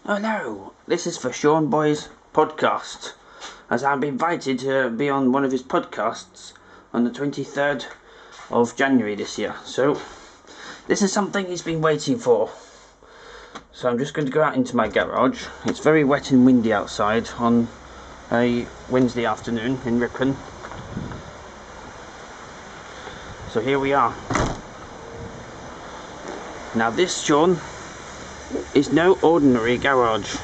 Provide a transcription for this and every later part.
Hello, this is for Sean Boy's podcast, as I'm invited to be on one of his podcasts on the 23rd of January this year. So, this is something he's been waiting for. So I'm just going to go out into my garage. It's very wet and windy outside on a Wednesday afternoon in Ripon. So here we are. Now this, Sean, is no ordinary garage.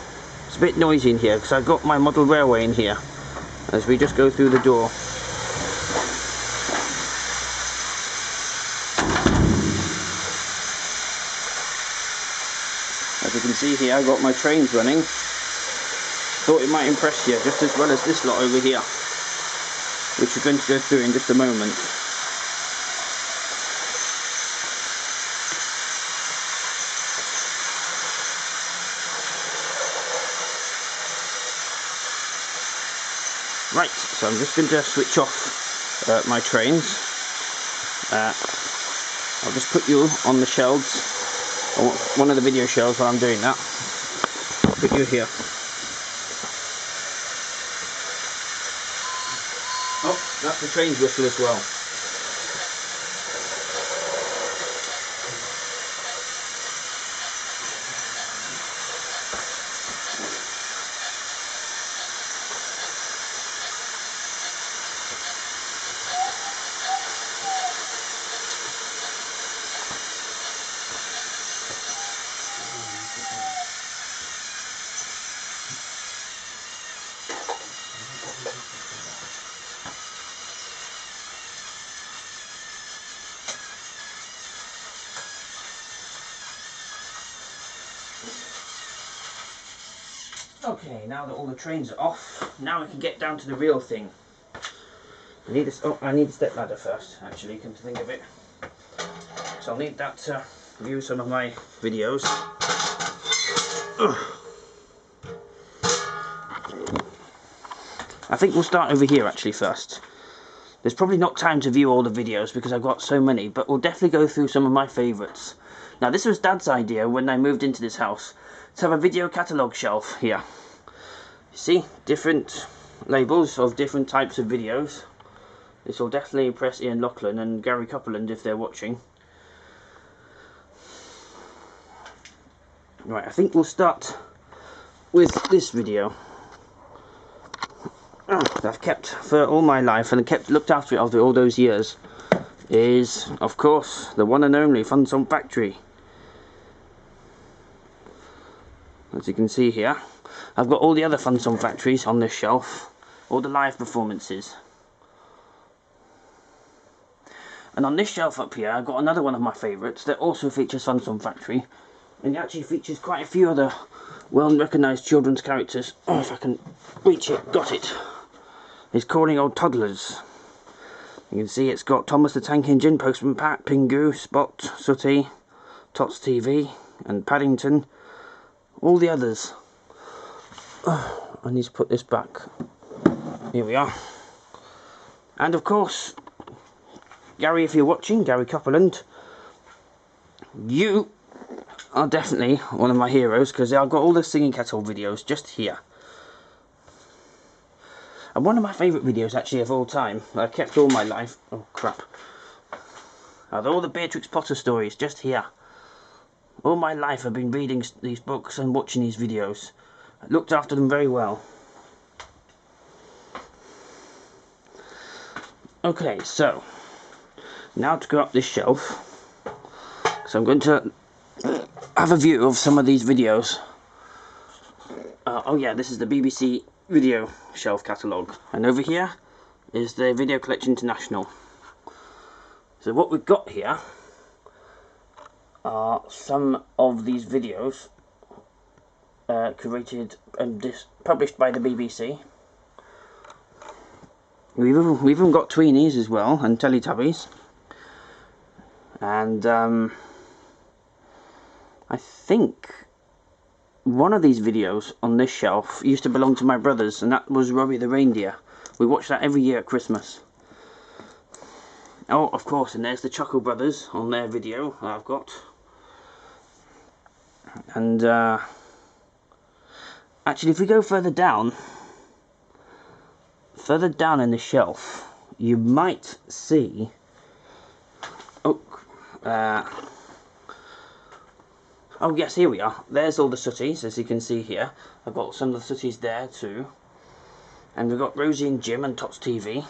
It's a bit noisy in here because I've got my model railway in here as we just go through the door. As you can see here, I've got my trains running. Thought it might impress you just as well as this lot over here, which we're going to go through in just a moment. Right, so I'm just going to switch off my trains. I'll just put you on the shelves, or one of the video shelves while I'm doing that. I'll put you here. Oh, that's the train's whistle as well. Okay, now that all the trains are off, now we can get down to the real thing. I need a step ladder first, actually, come to think of it. So I'll need that to view some of my videos. I think we'll start over here actually first. There's probably not time to view all the videos because I've got so many, but we'll definitely go through some of my favourites. Now this was Dad's idea when I moved into this house, to have a video catalogue shelf here. You see, different labels of different types of videos. This will definitely impress Ian Lachlan and Gary Copeland if they're watching. Right, I think we'll start with this video. That I've kept for all my life and looked after it after all those years, is of course the one and only Fun Song Factory. As you can see here, I've got all the other Fun Song Factories on this shelf, all the live performances. And on this shelf up here, I've got another one of my favourites that also features Fun Song Factory, and it actually features quite a few other well-recognised children's characters. Oh, if I can reach it, got it. It's Calling Old Toddlers. You can see it's got Thomas the Tank Engine, Postman Pat, Pingu, Spot, Sooty, Tots TV, and Paddington. All the others. Oh, I need to put this back. Here we are. And of course, Gary, if you're watching, Gary Copeland, you are definitely one of my heroes because I've got all the singing kettle videos just here. And one of my favourite videos actually of all time, that I've kept all my life, oh crap, are all the Beatrix Potter stories just here. All my life I've been reading these books and watching these videos. I looked after them very well. Okay, so now to go up this shelf. So I'm going to have a view of some of these videos. Oh yeah, this is the BBC video shelf catalogue. And over here is the Video Collection International. So what we've got here are some of these videos curated and published by the BBC. We've even got Tweenies as well, and Teletubbies. And I think one of these videos on this shelf used to belong to my brothers, and that was Robbie the Reindeer. We watched that every year at Christmas. Oh, of course, and there's the Chuckle Brothers on their video I've got. And Actually, if we go further down in the shelf, you might see... Oh, oh yes, here we are. There's all the sooties, as you can see here. I've got some of the sooties there too. And we've got Rosie and Jim and Tots TV.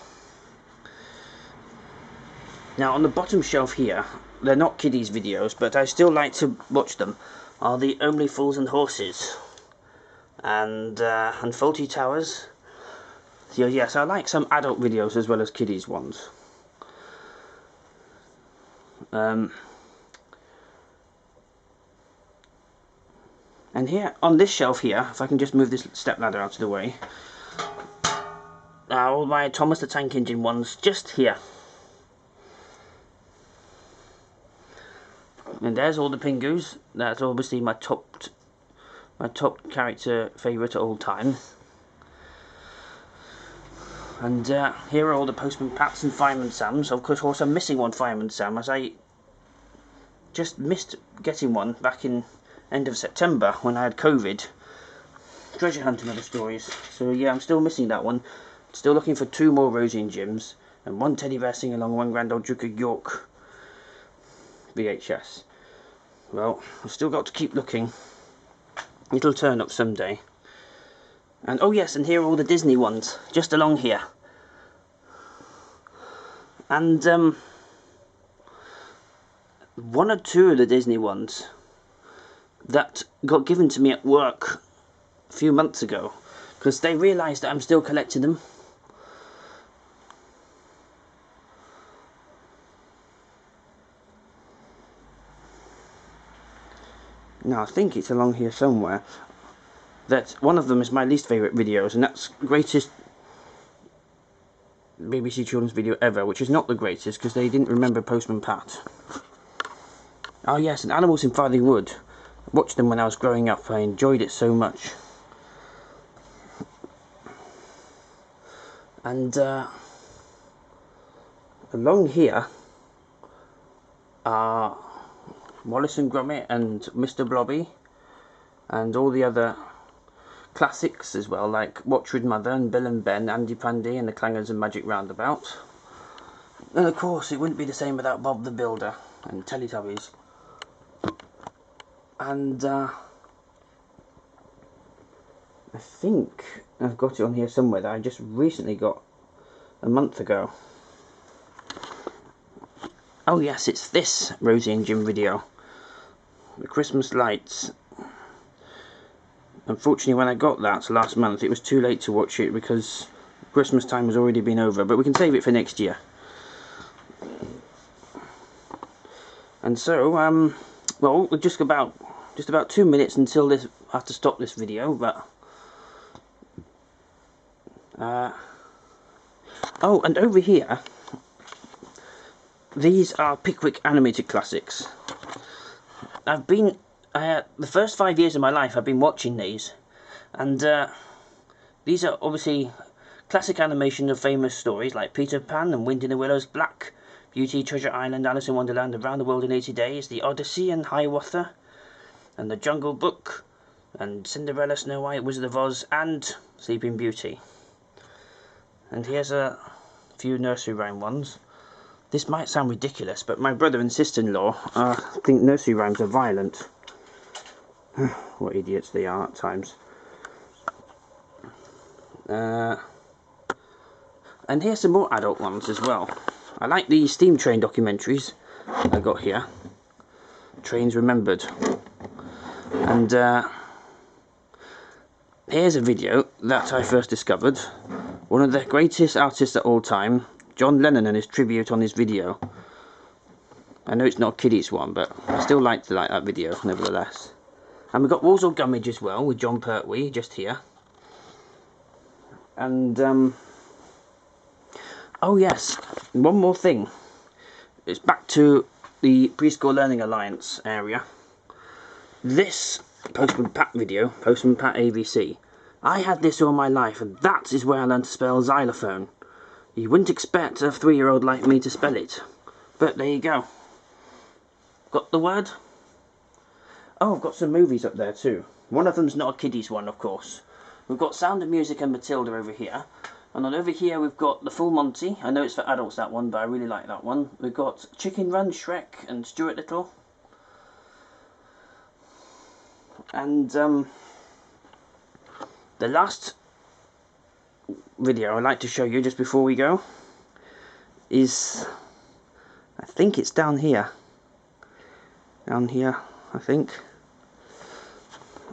Now on the bottom shelf here, they're not kiddies videos, but I still like to watch them, are the Only Fools and Horses and Faulty Towers. So yes, I like some adult videos as well as kiddies ones. And here, on this shelf here, if I can just move this stepladder out of the way, all my Thomas the Tank Engine ones just here. And there's all the Pingus. That's obviously my top character favourite at all time. And here are all the Postman Pats and Fireman Sams. Of course, I'm missing one Fireman Sam, as I just missed getting one back in end of September when I had COVID. Treasure Hunt and Other Stories. So yeah, I'm still missing that one. Still looking for 2 more Rosie and Jims, and 1 Teddy Bear Sing Along, 1 Grand Old Duke of York VHS. Well, I've still got to keep looking. It'll turn up someday. And oh yes, and here are all the Disney ones, just along here. And 1 or 2 of the Disney ones that got given to me at work a few months ago, because they realised that I'm still collecting them. Now I think it's along here somewhere. That one of them is my least favourite videos, and that's greatest BBC children's video ever, which is not the greatest because they didn't remember Postman Pat. Oh yes, and Animals in Farthing Wood. I watched them when I was growing up. I enjoyed it so much. And along here are Wallace and Gromit and Mr. Blobby and all the other classics as well, like Watch with Mother and Bill and Ben, Andy Pandy and the Clangers and Magic Roundabout. And of course it wouldn't be the same without Bob the Builder and Teletubbies. And I think I've got it on here somewhere that I just recently got a month ago. Oh yes, it's this Rosie and Jim video. The Christmas lights. Unfortunately, when I got that last month, it was too late to watch it because Christmas time has already been over, but we can save it for next year. And so, well, we're just about 2 minutes until I have to stop this video, but oh, and over here, these are Pickwick animated classics. The first 5 years of my life I've been watching these, and these are obviously classic animation of famous stories like Peter Pan and Wind in the Willows, Black Beauty, Treasure Island, Alice in Wonderland, Around the World in 80 Days, The Odyssey and Hiawatha, and The Jungle Book, and Cinderella, Snow White, Wizard of Oz, and Sleeping Beauty. And here's a few nursery rhyme ones. This might sound ridiculous, but my brother and sister-in-law think nursery rhymes are violent. What idiots they are at times. And here's some more adult ones as well. I like the steam train documentaries I got here. Trains Remembered. And here's a video that I first discovered. One of the greatest artists at all time, John Lennon, and his tribute on his video. I know it's not a kiddies one, but I still like that video nevertheless. And we've got Walsall Gummidge as well, with John Pertwee, just here. And, oh yes, one more thing. It's back to the Preschool Learning Alliance area. This Postman Pat video, Postman Pat ABC, I had this all my life, and that is where I learned to spell xylophone. You wouldn't expect a 3-year-old like me to spell it, but there you go. Got the word? Oh, I've got some movies up there too. One of them's not a kiddies one, of course. We've got Sound of Music and Matilda over here. And then over here we've got The Full Monty. I know it's for adults, that one, but I really like that one. We've got Chicken Run, Shrek and Stuart Little. And the last video I'd like to show you just before we go is, I think it's down here. Down here, I think.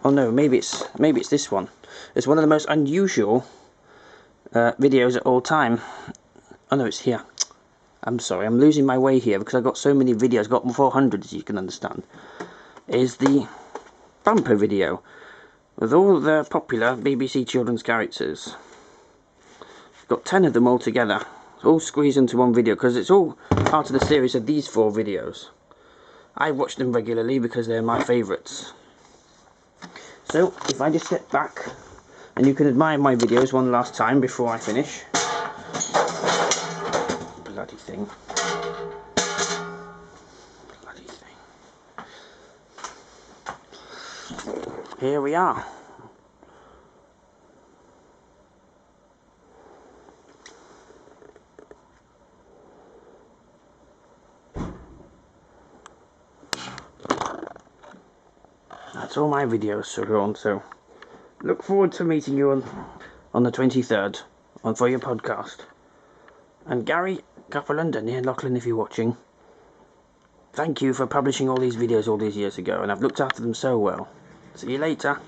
Oh no, maybe it's this one. It's one of the most unusual videos at all time. Oh no, it's here. I'm sorry, I'm losing my way here because I've got so many videos. I've got 400, as you can understand. Is the bumper video with all the popular BBC children's characters. I've got 10 of them all together. It's all squeezed into one video because it's all part of the series of these 4 videos. I watch them regularly because they're my favourites. So, if I just sit back and you can admire my videos one last time before I finish. Bloody thing. Bloody thing. Here we are. That's all my videos are on, so look forward to meeting you on the 23rd for your podcast. And Gary Capelanda near Lachlan, if you're watching, thank you for publishing all these videos all these years ago, and I've looked after them so well. See you later.